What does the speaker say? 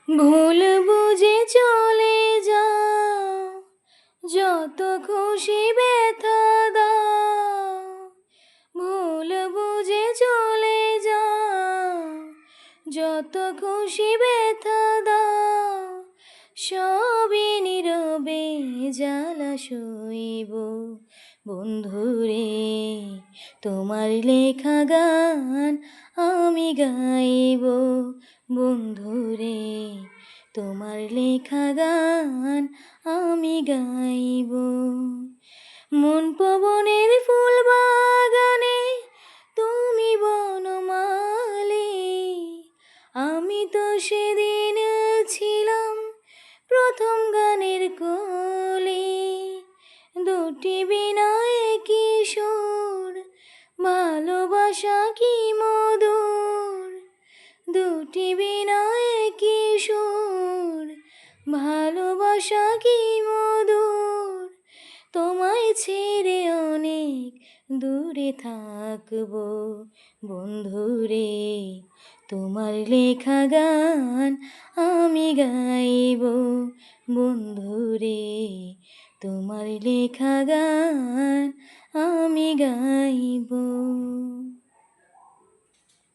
ভুল বুঝে চলে যাও, যত খুশি ব্যথা দাও। ভুল বুঝে চলে যাও, যত খুশি ব্যথা দাও। সবই নীরবে জ্বালা সইব বন্ধুরে, তোমার লেখা গান আমি গাইব বন্ধুরে, তোমার লেখা গান আমি গাইব। মন পবনের ফুল বাগানে তুমি বনমালী, আমি তো সেদিন ছিলাম প্রথম গানের কলি। দুটি বিনায় কি সুর, ভালোবাসা কি মধুর। দুটি বিনায় কি সুর, ভালোবাসা কি মধুর। তোমায় ছেড়ে অনেক দূরে থাকবো বন্ধুরে, তোমার লেখা গান আমি গাইব বন্ধুরে, তোমার লেখা গান আমি গাইব।